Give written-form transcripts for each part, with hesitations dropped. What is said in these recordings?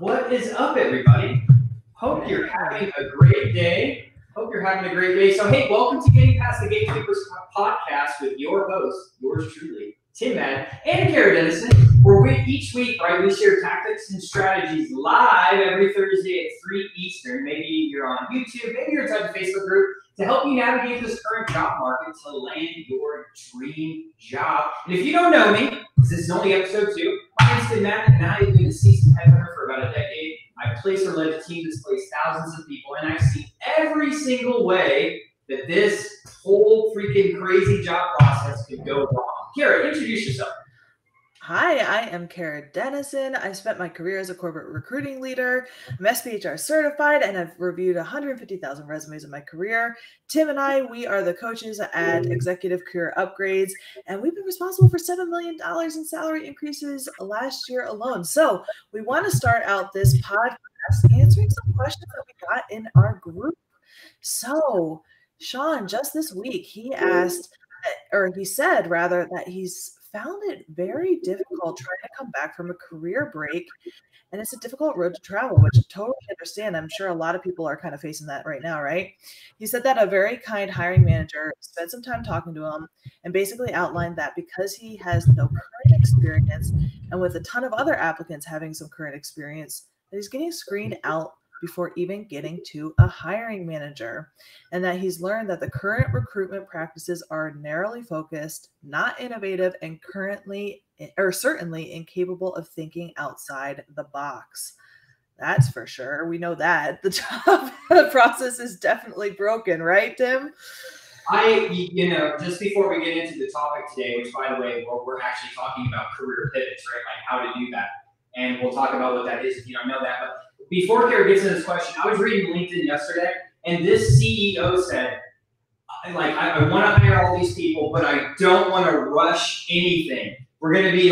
What is up, everybody? Hope you're having a great day. So, hey, welcome to Getting Past the Gatekeepers podcast with your host, yours truly, Tim Madden, and Kara Dennison, where each week, right, we share tactics and strategies live every Thursday at 3 Eastern. Maybe you're on YouTube, maybe you're inside the Facebook group to help you navigate this current job market to land your dream job. And if you don't know me, this is only episode 2. My name's Tim Madden, and I have been a seasoned headhunter for about a decade. I've placed or led a team that's placed thousands of people, and I've seen every single way that this whole freaking crazy job process could go wrong. Kara, introduce yourself. Hi, I am Kara Dennison. I spent my career as a corporate recruiting leader. I'm SPHR certified, and I've reviewed 150,000 resumes in my career. Tim and I, we are the coaches at Executive Career Upgrades, and we've been responsible for $7 million in salary increases last year alone. So we want to start out this podcast answering some questions that we got in our group. So Sean, just this week, he said that he's found it very difficult trying to come back from a career break, and it's a difficult road to travel, which I totally understand. I'm sure a lot of people are kind of facing that right now, right? He said that a very kind hiring manager spent some time talking to him and basically outlined that because he has no current experience, and with a ton of other applicants having some current experience, that he's getting screened out before even getting to a hiring manager, and that he's learned that the current recruitment practices are narrowly focused, not innovative, and certainly incapable of thinking outside the box. That's for sure. We know that the job process is definitely broken, right, Tim? Just before we get into the topic today, which, by the way, we're actually talking about career pivots, right? Like how to do that. And we'll talk about what that is if you don't know that. But before Kara gets into this question, I was reading LinkedIn yesterday, and this CEO said, I want to hire all these people, but I don't want to rush anything. We're going to be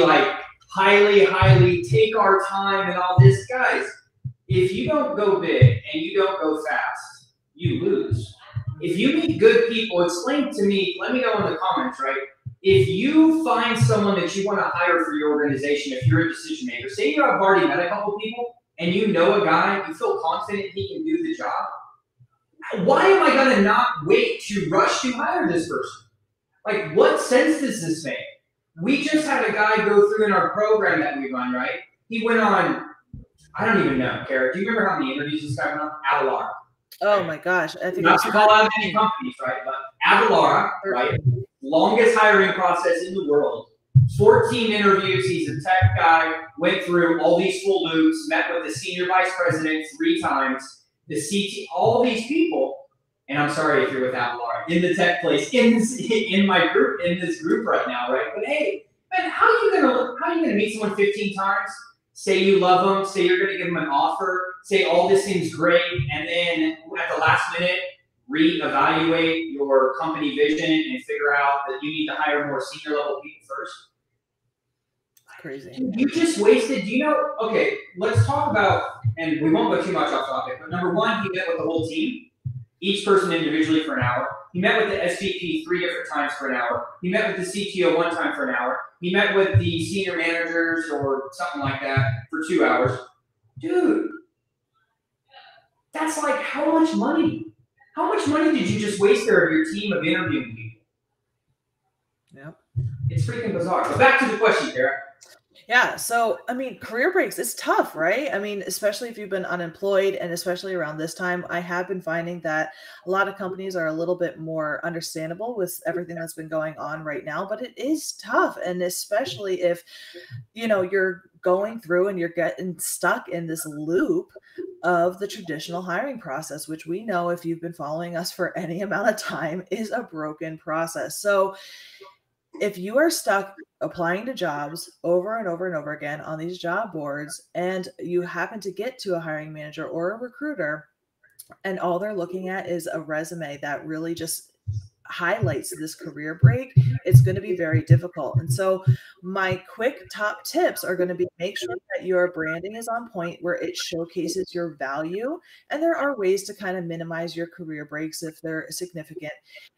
highly take our time and all this. Guys, if you don't go big and you don't go fast, you lose. If you meet good people, explain to me, let me know in the comments, right? If you find someone that you want to hire for your organization, if you're a decision maker, say you have already met a couple people and you know a guy, you feel confident he can do the job, why am I going to not wait to rush to hire this person? What sense does this make? We just had a guy go through in our program that we run, right? He went on, I don't even know, Kara, do you remember how many interviews this guy went on? Avalara. Oh my gosh. I think not to call out any companies, right? But Avalara, right? Longest hiring process in the world. 14 interviews. He's a tech guy. Went through all these full loops. Met with the senior vice president 3 times. The CT, all these people. And I'm sorry if you're with Avalara in the tech place in this group right now, right? But hey, man, how are you gonna meet someone 15 times? Say you love them. Say you're gonna give them an offer. Say all this seems great, and then at the last minute, reevaluate your company vision and figure out that you need to hire more senior level people first. Crazy. You just wasted, okay, let's talk about, and we won't go too much off topic, but number one, he met with the whole team, each person individually for an hour. He met with the SVP 3 different times for an hour. He met with the CTO 1 time for an hour. He met with the senior managers or something like that for 2 hours. Dude, that's how much money? How much money did you just waste there of your team of interviewing people? Yep. It's freaking bizarre. But back to the question, Kara. Yeah. So, career breaks, it's tough, right? Especially if you've been unemployed, and especially around this time, I have been finding that a lot of companies are a little bit more understandable with everything that's been going on right now, but it is tough. And especially if, you're going through and you're getting stuck in this loop of the traditional hiring process, which we know, if you've been following us for any amount of time, is a broken process. So if you are stuck applying to jobs over and over and over again on these job boards, and you happen to get to a hiring manager or a recruiter, and all they're looking at is a resume that really just highlights this career break, it's going to be very difficult. And so my quick top tips are going to be, make sure that your branding is on point where it showcases your value. And there are ways to kind of minimize your career breaks if they're significant.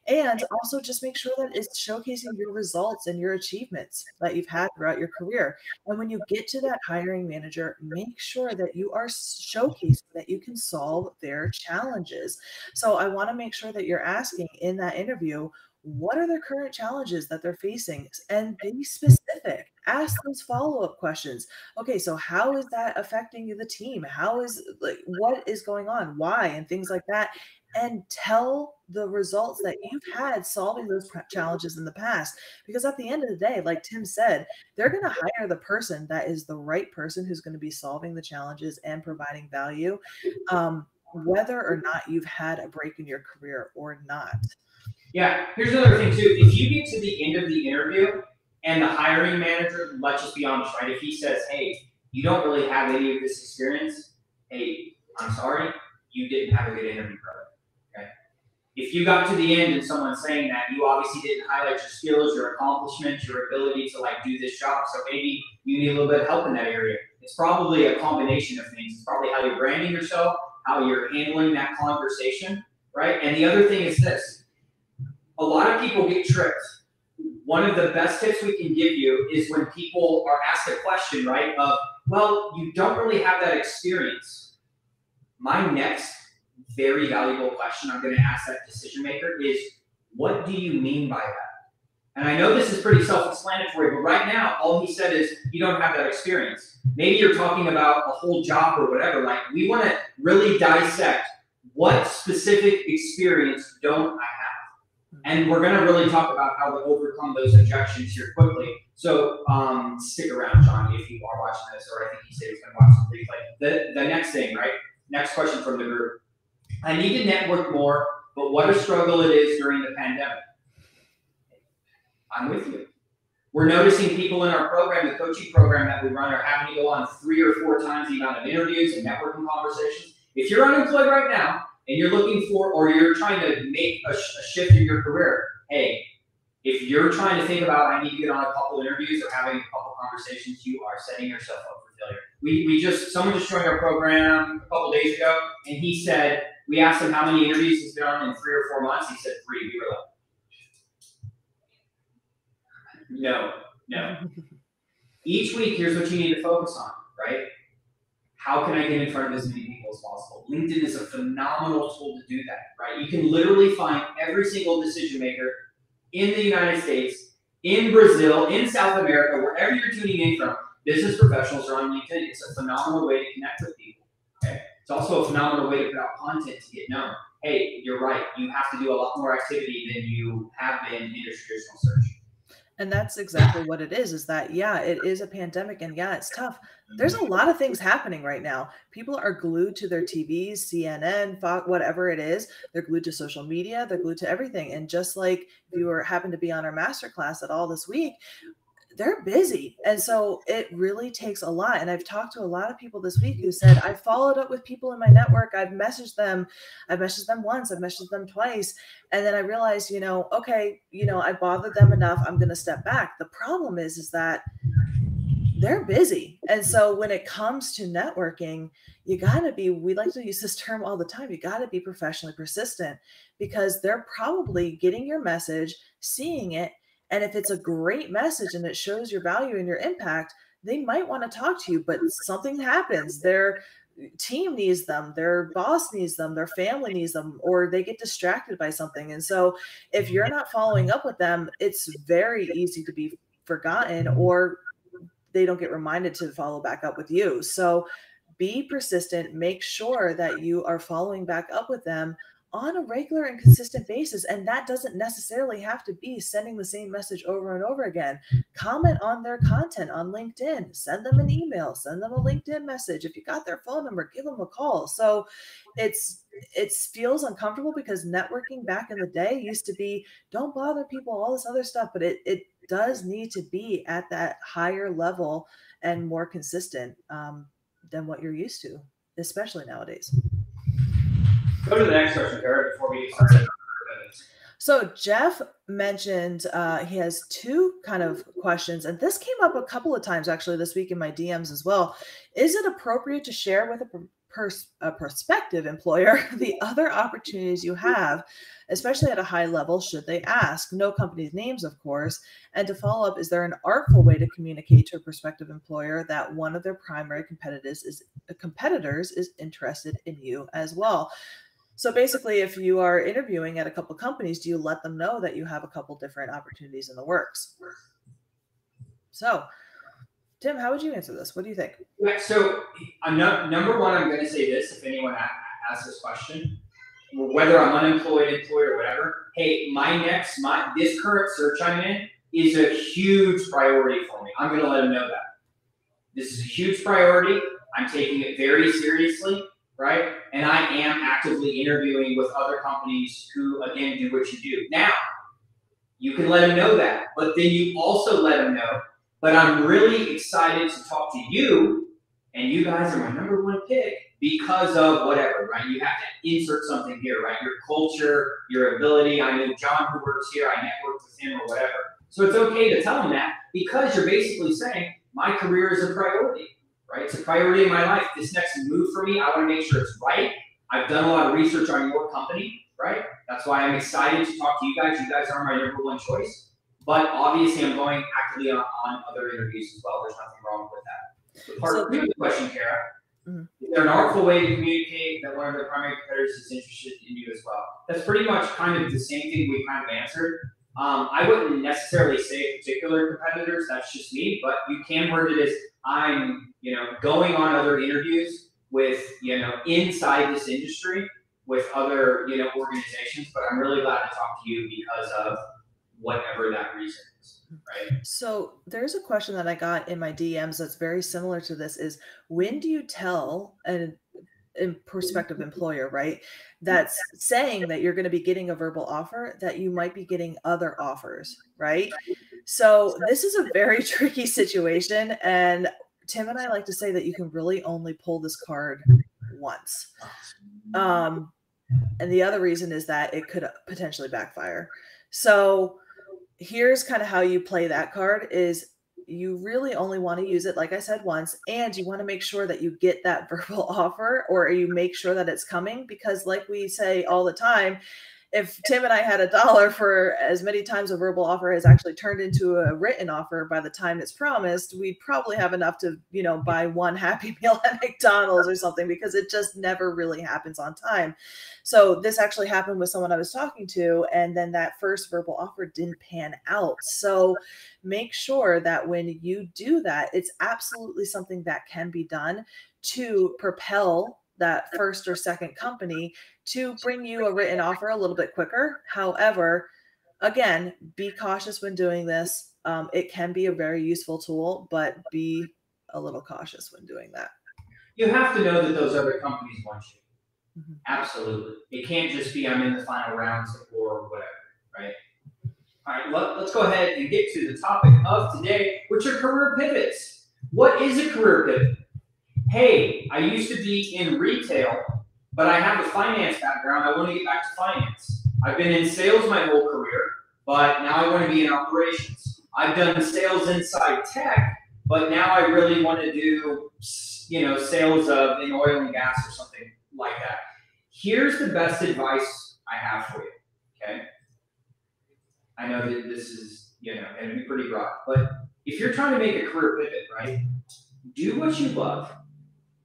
And also just make sure that it's showcasing your results and your achievements that you've had throughout your career. And when you get to that hiring manager, make sure that you are showcasing that you can solve their challenges. So I want to make sure that you're asking in that interview, what are their current challenges that they're facing? And be specific. Ask those follow-up questions. Okay, so how is that affecting the team? How is, like, what is going on? Why? And things like that. And tell the results that you've had solving those challenges in the past. Because at the end of the day, like Tim said, they're going to hire the person that is the right person who's going to be solving the challenges and providing value, whether or not you've had a break in your career or not. Yeah, here's another thing too. If you get to the end of the interview and the hiring manager, let's just be honest, right? If he says, hey, you don't really have any of this experience, hey, I'm sorry, you didn't have a good interview, brother. Okay. If you got to the end and someone's saying that, you obviously didn't highlight your skills, your accomplishments, your ability to like do this job. So maybe you need a little bit of help in that area. It's probably a combination of things. It's probably how you're branding yourself, how you're handling that conversation, right? And the other thing is this. A lot of people get tricked. One of the best tips we can give you is when people are asked a question, right, of, well, you don't really have that experience. My next very valuable question I'm going to ask that decision maker is, what do you mean by that? And I know this is pretty self-explanatory, but right now, all he said is, you don't have that experience. Maybe you're talking about a whole job or whatever. Like, we want to really dissect what specific experience don't I have? And we're going to really talk about how to overcome those objections here quickly. So stick around, John, if you are watching this, or I think he said he's going to watch the replay. The next thing, right? Next question from the group. I need to network more, but what a struggle it is during the pandemic. I'm with you. We're noticing people in our program, the coaching program that we run, are having to go on 3 or 4 times the amount of interviews and networking conversations. If you're unemployed right now, and you're looking for, or you're trying to make a shift in your career, hey, if you're trying to think about, I need to get on a couple interviews or having a couple conversations, you are setting yourself up for failure. Someone just joined our program a couple days ago, and he said, we asked him how many interviews he's been on in 3 or 4 months. He said 3. We were like, no. Each week, here's what you need to focus on, right? How can I get in front of as many people as possible? LinkedIn is a phenomenal tool to do that, right? You can literally find every single decision maker in the United States, in Brazil, in South America, wherever you're tuning in from. Business professionals are on LinkedIn. It's a phenomenal way to connect with people. Okay? It's also a phenomenal way to put out content to get known. Hey, you're right. You have to do a lot more activity than you have been in your traditional search. And that's exactly what it is that, yeah, it is a pandemic, and yeah, it's tough. There's a lot of things happening right now. People are glued to their TVs, CNN, Fox, whatever it is. They're glued to social media. They're glued to everything. And just like if you happen to be on our masterclass at all this week, they're busy. And so it really takes a lot. And I've talked to a lot of people this week who said, I followed up with people in my network. I've messaged them once, I've messaged them twice. And then I realized, okay, I bothered them enough. I'm going to step back. The problem is that they're busy. And so when it comes to networking, you got to be, we like to use this term all the time, you got to be professionally persistent, because they're probably getting your message, seeing it. And if it's a great message and it shows your value and your impact, they might want to talk to you, but something happens. Their team needs them, their boss needs them, their family needs them, or they get distracted by something. And so if you're not following up with them, it's very easy to be forgotten, or they don't get reminded to follow back up with you. So be persistent, make sure that you are following back up with them on a regular and consistent basis. And that doesn't necessarily have to be sending the same message over and over again. Comment on their content on LinkedIn, send them an email, send them a LinkedIn message. If you got their phone number, give them a call. So it feels uncomfortable because networking back in the day used to be, don't bother people, all this other stuff, but it does need to be at that higher level and more consistent than what you're used to, especially nowadays. Go to the next question, Kara, before we get started. So Jeff mentioned he has two kind of questions, and this came up a couple of times actually this week in my DMs as well. Is it appropriate to share with a prospective employer the other opportunities you have, especially at a high level, should they ask? No company's names, of course. And to follow up, is there an artful way to communicate to a prospective employer that one of their primary competitors is interested in you as well? So basically, if you are interviewing at a couple companies, do you let them know that you have a couple different opportunities in the works? So, Tim, how would you answer this? What do you think? Yeah, so number one, I'm going to say this, if anyone asks this question, whether I'm unemployed, employed, or whatever, hey, this current search I'm in is a huge priority for me. I'm going to let them know that. This is a huge priority. I'm taking it very seriously. Right? And I am actively interviewing with other companies who, again, do what you do. Now, you can let them know that, but then you also let them know, but I'm really excited to talk to you, and you guys are my number one pick because of whatever, right? You have to insert something here, right? Your culture, your ability. I know John who works here, I networked with him or whatever. So it's okay to tell them that because you're basically saying, my career is a priority. Right? It's a priority in my life. This next move for me, I want to make sure it's right. I've done a lot of research on your company, right? That's why I'm excited to talk to you guys. You guys are my number one choice. But obviously, I'm going actively on other interviews as well. There's nothing wrong with that. The part two of the question, Kara, is there an artful way to communicate that one of the primary competitors is interested in you as well? That's pretty much kind of the same thing we kind of answered. I wouldn't necessarily say particular competitors. That's just me. But you can word it as I'm, going on other interviews with, inside this industry with other, organizations, but I'm really glad to talk to you because of whatever that reason is, right? So there's a question that I got in my DMs that's very similar to this is, when do you tell a prospective employer, right, that's saying that you're going to be getting a verbal offer, that you might be getting other offers, right? So this is a very tricky situation, and Tim and I like to say that you can really only pull this card once. And the other reason is that it could potentially backfire. So here's kind of how you play that card is you really only want to use it, like I said, once, and you want to make sure that you get that verbal offer, or you make sure that it's coming, because like we say all the time, if Tim and I had $1 for as many times a verbal offer has actually turned into a written offer by the time it's promised, we'd probably have enough to, buy one Happy Meal at McDonald's or something, because it just never really happens on time. So this actually happened with someone I was talking to, and then that first verbal offer didn't pan out. So make sure that when you do that, it's absolutely something that can be done to propel that first or second company to bring you a written offer a little bit quicker. However, again, be cautious when doing this. It can be a very useful tool, but be a little cautious when doing that. You have to know that those other companies want you. Mm-hmm. Absolutely. It can't just be I'm in the final rounds or whatever, right? All right, let's go ahead and get to the topic of today, which are career pivots. What is a career pivot? Hey, I used to be in retail, but I have a finance background. I want to get back to finance. I've been in sales my whole career, but now I want to be in operations. I've done sales inside tech, but now I really want to do, sales in oil and gas or something like that. Here's the best advice I have for you, okay? I know that this is, going to be pretty broad, but if you're trying to make a career pivot, right, do what you love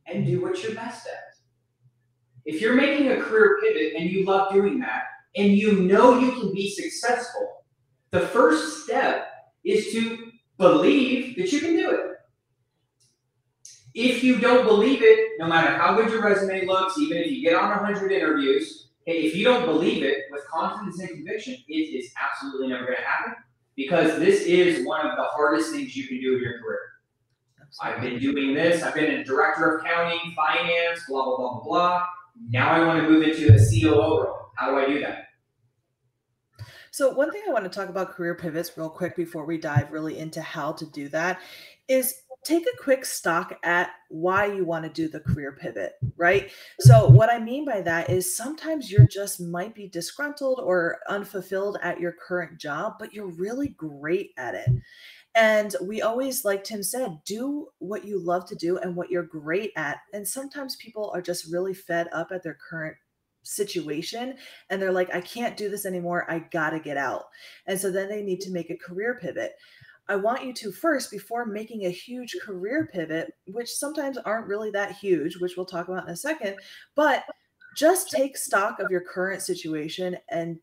and do what you're best at. If you're making a career pivot and you love doing that, and you know you can be successful, the first step is to believe that you can do it. If you don't believe it, no matter how good your resume looks, even if you get on 100 interviews, if you don't believe it with confidence and conviction, it is absolutely never going to happen, because this is one of the hardest things you can do in your career. I've been doing this. I've been a director of accounting, finance, blah, blah, blah, blah, blah. Now I want to move into a COO role. How do I do that? So one thing I want to talk about career pivots real quick before we dive really into how to do that is take a quick stock at why you want to do the career pivot, right? So what I mean by that is sometimes you're just might be disgruntled or unfulfilled at your current job, but you're really great at it. And we always, like Tim said, do what you love to do and what you're great at. And sometimes people are just really fed up at their current situation and they're like, I can't do this anymore. I got to get out. And so then they need to make a career pivot. I want you to first, before making a huge career pivot, which sometimes aren't really that huge, which we'll talk about in a second, but just take stock of your current situation and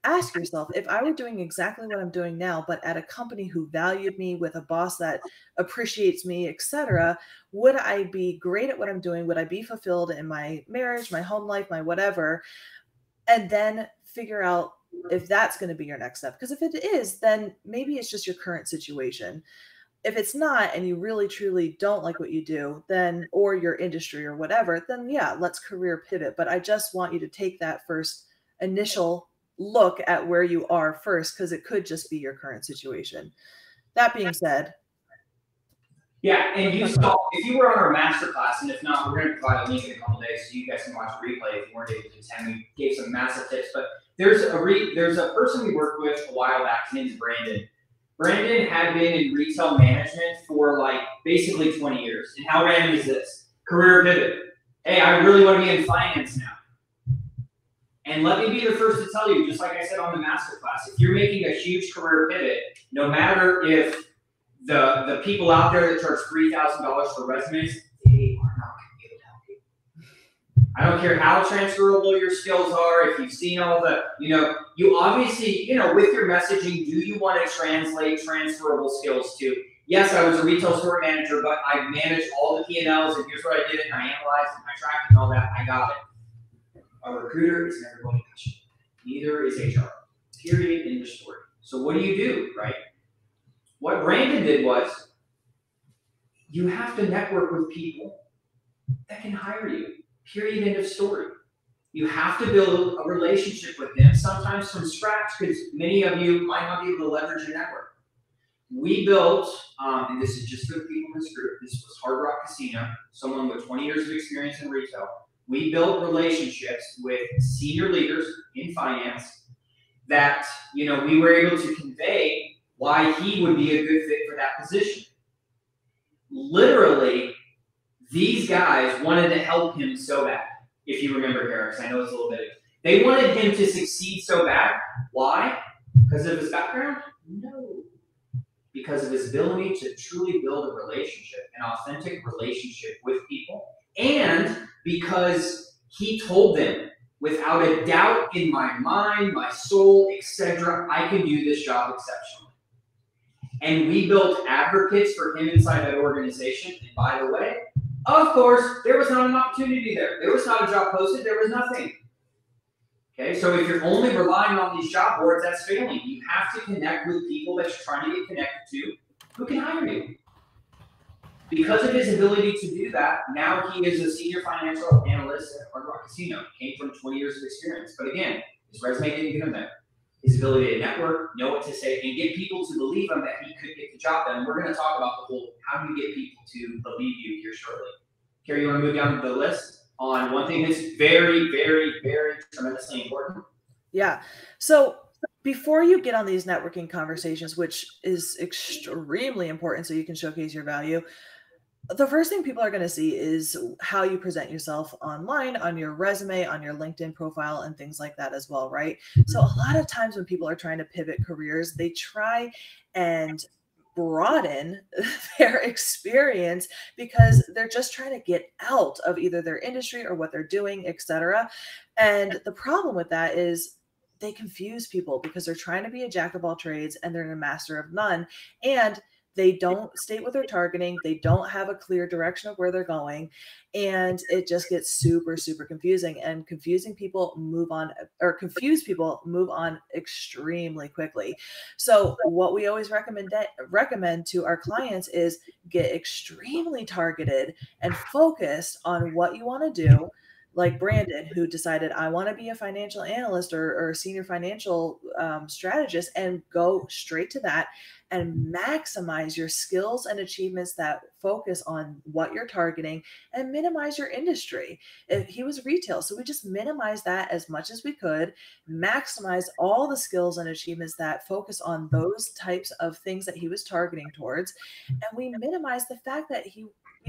ask yourself, if I were doing exactly what I'm doing now, but at a company who valued me, with a boss that appreciates me, etc., would I be great at what I'm doing? Would I be fulfilled in my marriage, my home life, my whatever? And then figure out if that's going to be your next step. Because if it is, then maybe it's just your current situation. If it's not, and you really truly don't like what you do, then, or your industry or whatever, then yeah, let's career pivot. But I just want you to take that first initial look at where you are first, because it could just be your current situation. That being said. Yeah, and you saw, if you were on our masterclass, and if not, we're going to provide a link in a couple days so you guys can watch the replay if you weren't able to attend. We gave some massive tips, but there's a person we worked with a while back. His name's Brandon. Brandon had been in retail management for like basically 20 years. And how random is this? Career pivot. Hey, I really want to be in finance now. And let me be the first to tell you, just like I said on the masterclass, if you're making a huge career pivot, no matter if the people out there that charge $3,000 for resumes, they are not going to be able to help you. I don't care how transferable your skills are, if you've seen all the, you obviously, with your messaging, do you want to translate transferable skills to, yes, I was a retail store manager, but I managed all the P&Ls, and here's what I did, and I analyzed, and I tracked, and all that, I got it. A recruiter is never going to touch it. Neither is HR. Period. End of story. So what do, right? What Brandon did was, you have to network with people that can hire you. Period. End of story. You have to build a relationship with them, sometimes from scratch, because many of you might not be able to leverage your network. We built, and this is just for the people in this group, this was Hard Rock Casino, someone with 20 years of experience in retail. We built relationships with senior leaders in finance that, we were able to convey why he would be a good fit for that position. Literally, these guys wanted to help him so bad. If you remember Eric, I know it's a little bit. They wanted him to succeed so bad. Why? Because of his background? No. Because of his ability to truly build a relationship, an authentic relationship with people, and because he told them, without a doubt in my mind, my soul, etc., I can do this job exceptionally. And we built advocates for him inside that organization. And by the way, of course, there was not an opportunity there. There was not a job posted. There was nothing. Okay, so if you're only relying on these job boards, that's failing. You have to connect with people that you're trying to get connected to who can hire you. Because of his ability to do that, now he is a senior financial analyst at Hard Rock Casino. Came from 20 years of experience. But again, his resume didn't get him there. His ability to network, know what to say, and get people to believe him that he could get the job done. We're going to talk about the whole, how do you get people to believe you here shortly. Carrie, you want to move down the list on one thing that's very, very, very tremendously important? Yeah. So before you get on these networking conversations, which is extremely important so you can showcase your value, the first thing people are going to see is how you present yourself online, on your resume, on your LinkedIn profile, and things like that as well, right? So a lot of times when people are trying to pivot careers, they try and broaden their experience because they're just trying to get out of either their industry or what they're doing, etc. And the problem with that is they confuse people because they're trying to be a jack of all trades and they're a master of none. And they don't state what they're targeting. They don't have a clear direction of where they're going. And it just gets super, super confusing. And confused people move on extremely quickly. So what we always recommend to our clients is get extremely targeted and focused on what you want to do. like Brandon, who decided, I want to be a financial analyst or a senior financial strategist, and go straight to that and maximize your skills and achievements that focus on what you're targeting and minimize your industry. If he was retail, so we just minimized that as much as we could, maximize all the skills and achievements that focus on those types of things that he was targeting towards. And we minimize the fact that he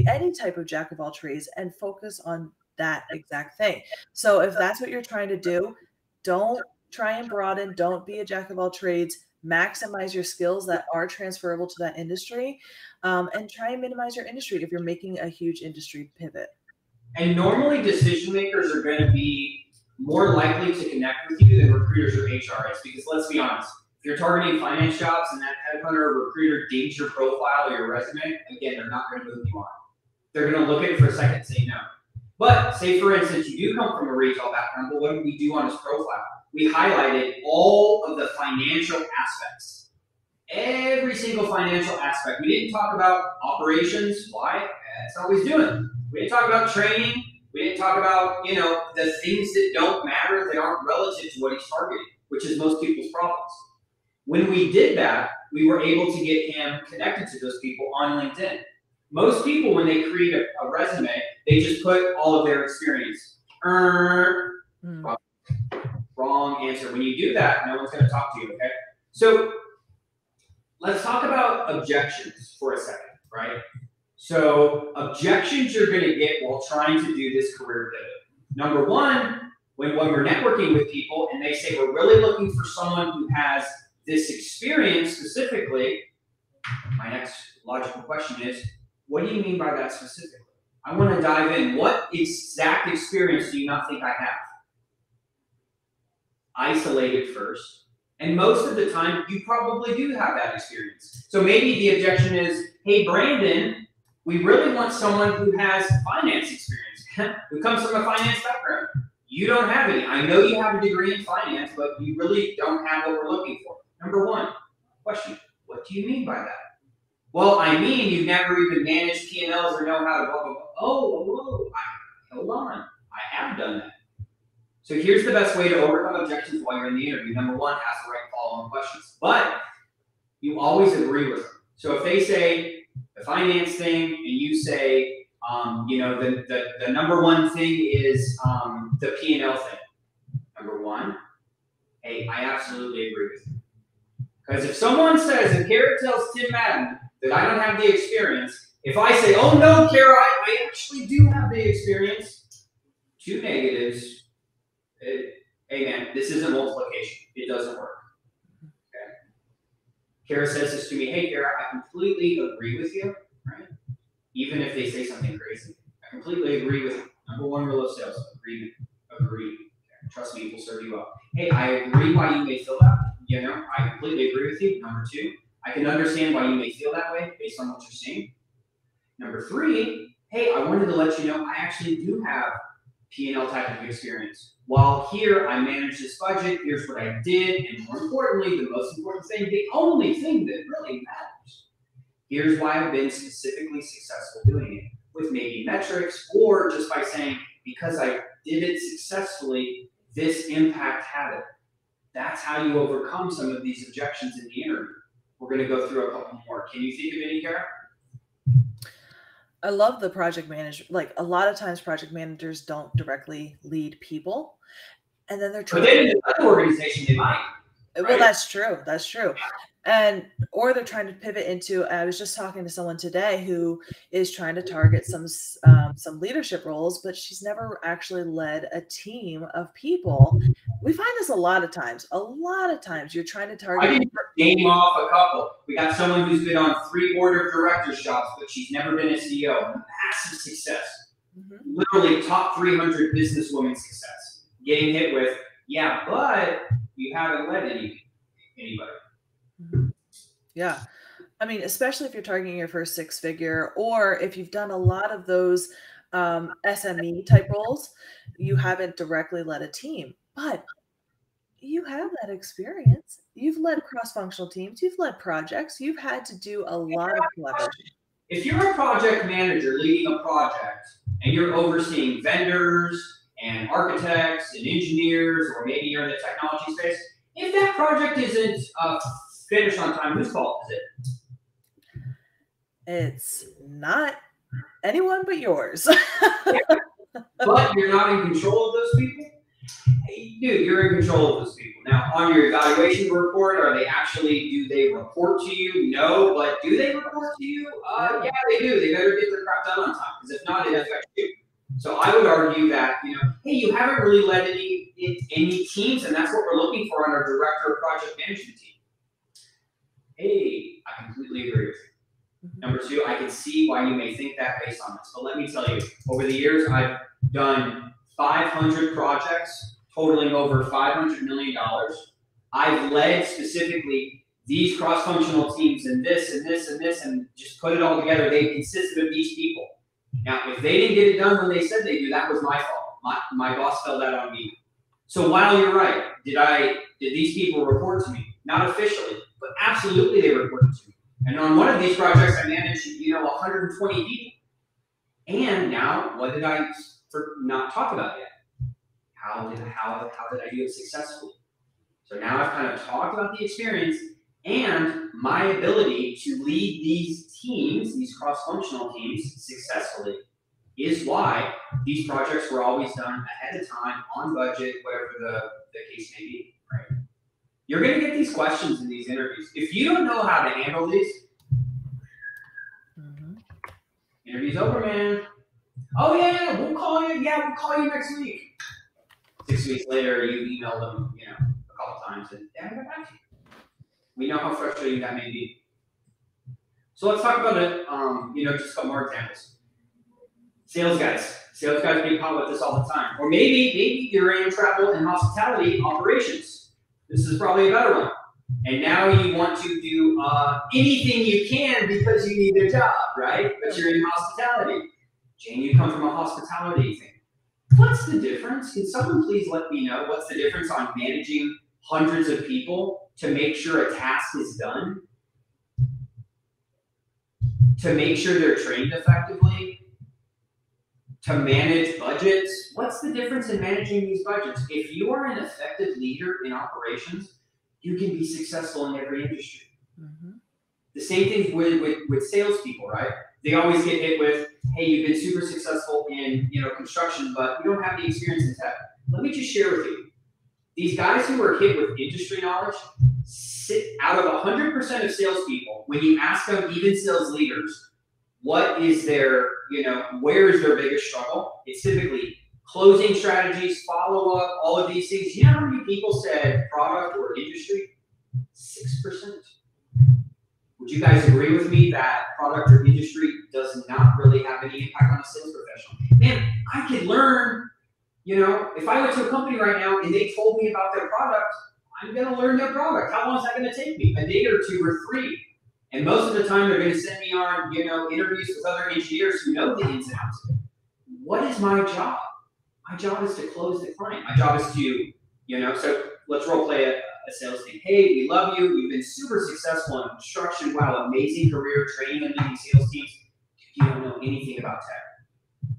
any type of jack of all trades and focus on that exact thing. So if that's what you're trying to do, don't try and broaden, don't be a jack of all trades, maximize your skills that are transferable to that industry, and try and minimize your industry if you're making a huge industry pivot. And normally decision makers are going to be more likely to connect with you than recruiters or HRs, because let's be honest, if you're targeting finance jobs and that headhunter or recruiter digs your profile or your resume, again, they're not going to move you on. They're going to look at it for a second and say no. But say, for instance, you do come from a retail background, but what did we do on his profile? We highlighted all of the financial aspects. Every single financial aspect. We didn't talk about operations. Why? That's all he's doing. We didn't talk about training. We didn't talk about, the things that don't matter, that aren't relative to what he's targeting, which is most people's problems. When we did that, we were able to get him connected to those people on LinkedIn. Most people, when they create a resume, they just put all of their experience. Wrong answer. When you do that, no one's going to talk to you, okay? So let's talk about objections for a second, right? So objections you're going to get while trying to do this career pivot. Number one, when we're networking with people and they say, we're really looking for someone who has this experience specifically, my next logical question is, what do you mean by that specifically? I want to dive in. What exact experience do you not think I have? Isolate it first. And most of the time, you probably do have that experience. So maybe the objection is, hey, Brandon, we really want someone who has finance experience, who comes from a finance background. You don't have any. I know you have a degree in finance, but you really don't have what we're looking for. Number one, question, what do you mean by that? Well, I mean, you've never even managed P&Ls or know how to blah, blah, blah. Hold on. I have done that. So here's the best way to overcome objections while you're in the interview. Number one, ask the right follow-on questions. But you always agree with them. So if they say the finance thing and you say, the number one thing is the P&L thing. Number one, hey, I absolutely agree with you. Because if someone says, if Kara tells Tim Madden that I don't have the experience, if I say, oh no, Kara, I actually do have the experience, two negatives, hey man, this isn't multiplication. It doesn't work. Okay. Kara says this to me, hey Kara, I completely agree with you, right? Even if they say something crazy. I completely agree with you. Number one rule of sales, agreement. Agree. Okay. Trust me, it will serve you well. Hey, I agree why you may feel that. I completely agree with you. Number two, I can understand why you may feel that way based on what you're seeing. Number three, hey, I wanted to let you know I actually do have P&L type of experience. While here I manage this budget, here's what I did, and more importantly, the most important thing, the only thing that really matters, here's why I've been specifically successful doing it, with maybe metrics, or just by saying, because I did it successfully, this impact had it. That's how you overcome some of these objections in the interview. We're going to go through a couple more. Can you think of any, Kara? I love the project manager. Like a lot of times project managers don't directly lead people. And then they're trying But then in another organization, they might. Right? Well, that's true. That's true. Or they're trying to pivot into, I was just talking to someone today who is trying to target some leadership roles, but she's never actually led a team of people. We find this a lot of times. You're trying to target. I can name off a couple. We got someone who's been on 3 board of directors jobs, but she's never been a CEO. Massive success. Mm-hmm. Literally top 300 businesswoman success. Getting hit with, yeah, but you haven't led anybody. Mm-hmm. Yeah. I mean, especially if you're targeting your first 6-figure, or if you've done a lot of those SME type roles, you haven't directly led a team, but you have that experience. You've led cross-functional teams. You've led projects. You've had to do a lot of collaboration. If you're a project manager leading a project and you're overseeing vendors and architects and engineers, or maybe you're in the technology space. If that project isn't finished on time, whose fault is it? It's not anyone but yours. Yeah. But you're not in control of those people? Hey, dude, you're in control of those people. Now, on your evaluation report, do they report to you? No, but do they report to you? Yeah, they do. They better get their crap done on time, because if not, it affects you. So I would argue that, hey, you haven't really led any teams, and that's what we're looking for on our director of project management team. Hey, I completely agree with you. Number two, I can see why you may think that based on this. But let me tell you, over the years, I've done 500 projects totaling over $500 million. I've led specifically these cross-functional teams and this and this and this, and just put it all together. They consisted of these people. Now, if they didn't get it done when they said they do, that was my fault. My boss fell that on me. So while you're right, did these people report to me? Not officially, but absolutely they reported to me. And on one of these projects, I managed, 120 people. And now, what did I not talk about yet? How did I do it successfully? So now I've kind of talked about the experience and my ability to lead these teams, these cross-functional teams, successfully, is why these projects were always done ahead of time, on budget, whatever the case may be. Right? You're going to get these questions in these interviews. If you don't know how to handle these, interview's over, man. Oh yeah, we'll call you. Yeah, we'll call you next week. 6 weeks later, you email them, a couple times, and they haven't got back to you. We know how frustrating that may be. So let's talk about it. Just a couple more examples. Sales guys get caught with this all the time. Or maybe you're in travel and hospitality operations. This is probably a better one. And now you want to do anything you can because you need a job, right? But you're in hospitality. Jane, you come from a hospitality thing. What's the difference? Can someone please let me know what's the difference on managing hundreds of people to make sure a task is done? To make sure they're trained effectively? To manage budgets? What's the difference in managing these budgets? If you are an effective leader in operations, you can be successful in every industry. The same thing with salespeople, right? They always get hit with, hey, you've been super successful in construction, but you don't have the experience in tech. Let me just share with you. These guys who are hit with industry knowledge, out of 100% of salespeople, when you ask them, even sales leaders, what is their, where is their biggest struggle? It's typically closing strategies, follow-up, all of these things. You know how many people said product or industry? 6%. Would you guys agree with me that product or industry does not really have any impact on a sales professional? Man, I could learn, if I went to a company right now and they told me about their product, I'm going to learn their product. How long is that going to take me? A day or two or three. And most of the time they're going to send me on, interviews with other engineers who know the ins and outs of it. What is my job? My job is to close the client. My job is to, so let's role play a sales team. Hey, we love you. You've been super successful in construction. Wow, amazing career, training and leading sales teams. You don't know anything about tech.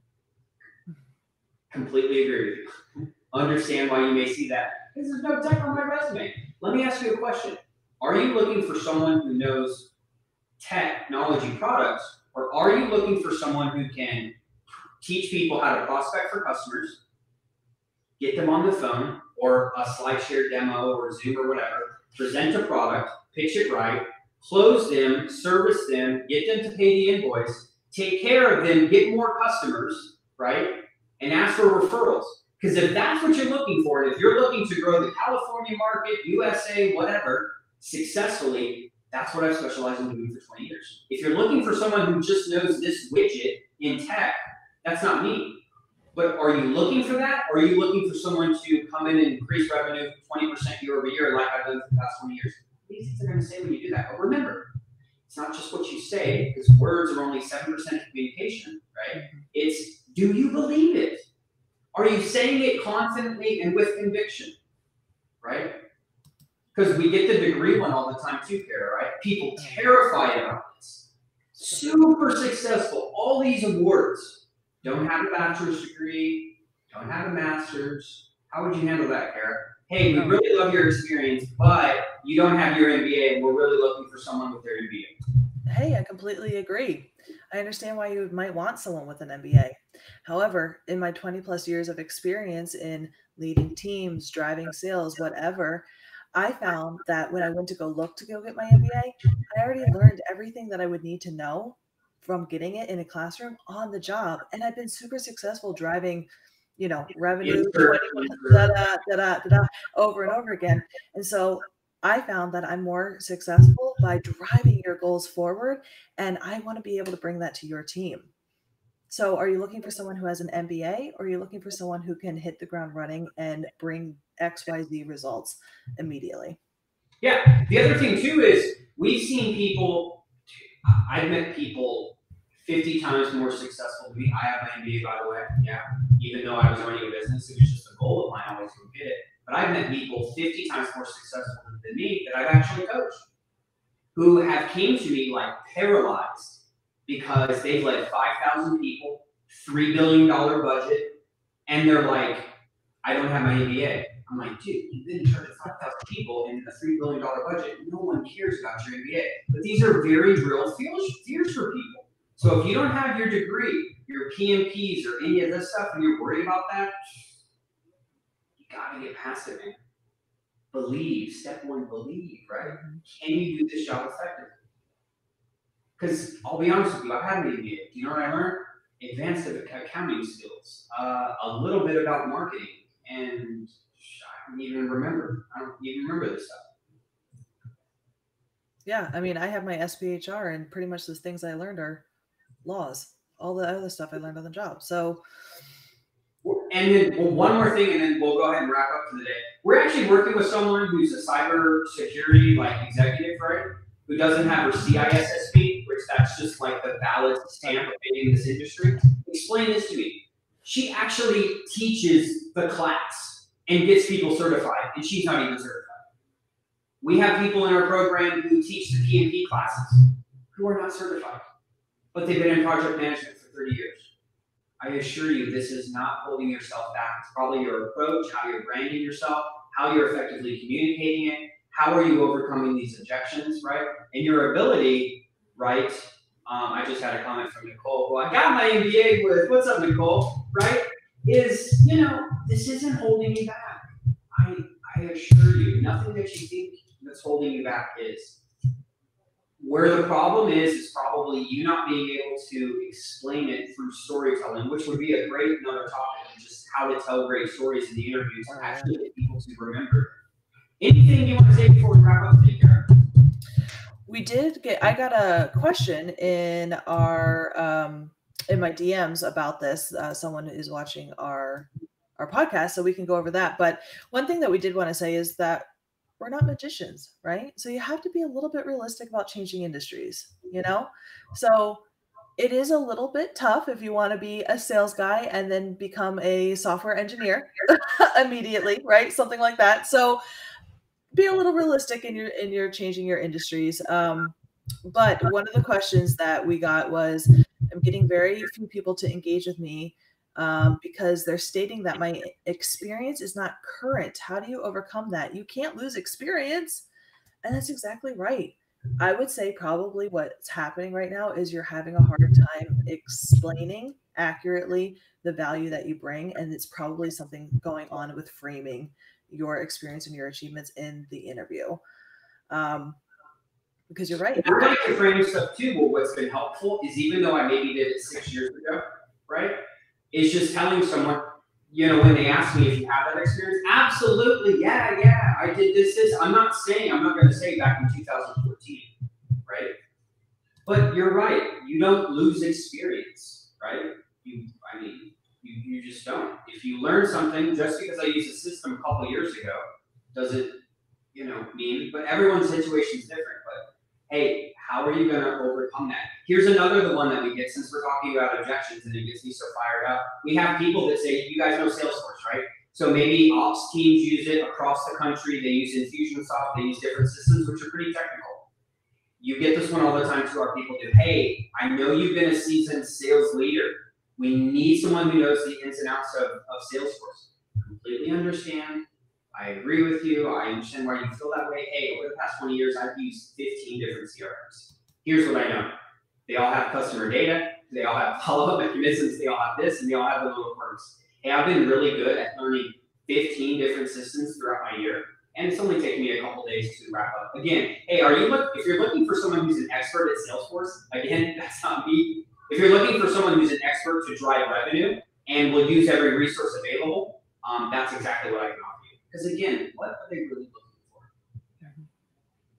Completely agree with you. Understand why you may see that. Because there's no tech on my resume. Let me ask you a question. Are you looking for someone who knows technology products, or are you looking for someone who can teach people how to prospect for customers, get them on the phone, or a SlideShare demo or Zoom or whatever, present a product, pitch it right, close them, service them, get them to pay the invoice, take care of them, get more customers, right? And ask for referrals. Because if that's what you're looking for, and if you're looking to grow the California market, USA, whatever, successfully, that's what I've specialized in doing for 20 years. If you're looking for someone who just knows this widget in tech, that's not me. But are you looking for that? Or are you looking for someone to come in and increase revenue 20% year over year like I've done for the past 20 years? These things are going to say when you do that. But remember, it's not just what you say, because words are only 7% of communication, right? It's, do you believe it? Are you saying it confidently and with conviction, right? Because we get the degree one all the time too, Kara, right? People terrified about this. Super successful, all these awards. Don't have a bachelor's degree, don't have a master's. How would you handle that, Kara? Hey, we really love your experience, but you don't have your MBA, and we're really looking for someone with their MBA. Hey, I completely agree. I understand why you might want someone with an MBA. However, in my 20 plus years of experience in leading teams, driving sales, whatever, I found that when I went to go get my MBA, I already learned everything that I would need to know from getting it in a classroom on the job. And I've been super successful driving, revenue over and over again. And so I found that I'm more successful by driving your goals forward. And I want to be able to bring that to your team. So are you looking for someone who has an MBA, or are you looking for someone who can hit the ground running and bring XYZ results immediately? Yeah. The other thing too is we've seen people, I've met people 50 times more successful than me. I have my MBA, by the way. Yeah. Even though I was running a business, it was just a goal of mine always to get it. But I've met people 50 times more successful than me that I've actually coached, who have came to me like paralyzed because they've led 5,000 people, $3 billion budget, and they're like, I don't have my MBA. I'm like, dude, you've been in charge of 5,000 people in a $3 billion budget. No one cares about your MBA. But these are very real fears for people. So if you don't have your degree, your PMPs, or any of this stuff, and you're worried about that, you gotta get past it, man. Believe. Step one, believe, right? Can you do this job effectively? Because I'll be honest with you, I've had an MBA. Do you know what I learned? Advanced accounting skills, a little bit about marketing, and I don't even remember this stuff. Yeah, I mean, I have my SPHR, and pretty much the things I learned are laws. All the other stuff I learned on the job. So, and then one more thing, and then we'll go ahead and wrap up for the day. We're actually working with someone who's a cyber security executive, right? Who doesn't have her CISSP, which that's just like the valid stamp of being in this industry. Explain this to me. She actually teaches the class and gets people certified, and she's not even certified. We have people in our program who teach the PMP classes who are not certified, but they've been in project management for 30 years. I assure you, this is not holding yourself back. It's probably your approach, how you're branding yourself, how you're effectively communicating it, how are you overcoming these objections, right? And your ability, right? I just had a comment from Nicole, who I got my MBA with. What's up, Nicole? Right? Is, this isn't holding you back. I assure you, nothing that you think that's holding you back is. Where the problem is probably you not being able to explain it through storytelling, which would be a great another topic, just how to tell great stories in the interviews to actually get people to remember. Anything you want to say before we wrap up today, Kara? I got a question in in my DMs about this. Someone is watching our podcast, so we can go over that. But one thing that we did want to say is that we're not magicians, right? So you have to be a little bit realistic about changing industries, So it is a little bit tough if you want to be a sales guy and then become a software engineer immediately, right? Something like that. So be a little realistic in your changing your industries. But one of the questions that we got was, I'm getting very few people to engage with me because they're stating that my experience is not current. How do you overcome that? You can't lose experience. And that's exactly right. I would say probably what's happening right now is you're having a hard time explaining accurately the value that you bring. And it's probably something going on with framing your experience and your achievements in the interview. Because you're right. I like to frame stuff too. Well, what's been helpful is, even though I maybe did it 6 years ago, right? Is just telling someone, when they ask me if you have that experience, absolutely, yeah, I did this. I'm not going to say back in 2014, right? But you're right. You don't lose experience, right? You just don't. If you learn something, just because I used a system a couple of years ago, doesn't, mean, but everyone's situation is different. But hey, how are you going to overcome that? Here's the one that we get, since we're talking about objections, and it gets me so fired up. We have people that say, you guys know Salesforce, right? So maybe ops teams use it across the country. They use Infusionsoft. They use different systems, which are pretty technical. You get this one all the time to our people do. Hey, I know you've been a seasoned sales leader. We need someone who knows the ins and outs of Salesforce. Completely understand. I agree with you. I understand why you feel that way. Hey, over the past 20 years, I've used 15 different CRMs. Here's what I know. They all have customer data. They all have follow-up mechanisms. They all have this, and they all have the little quirks. Hey, I've been really good at learning 15 different systems throughout my year, and it's only taken me a couple days to wrap up. Again, hey, if you're looking for someone who's an expert at Salesforce, again, that's not me. If you're looking for someone who's an expert to drive revenue and will use every resource available, that's exactly what I can offer you. Because again, what are they really looking for?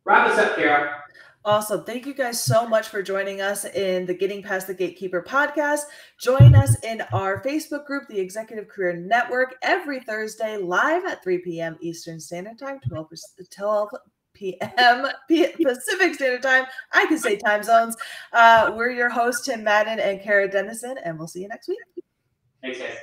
Wrap us up, Kara. Awesome. Thank you guys so much for joining us in the Getting Past the Gatekeeper podcast. Join us in our Facebook group, the Executive Career Network, every Thursday live at 3 p.m. Eastern Standard Time, 12 p.m. Pacific Standard Time. I can say time zones. We're your hosts, Tim Madden and Kara Dennison, and we'll see you next week. Thanks, guys.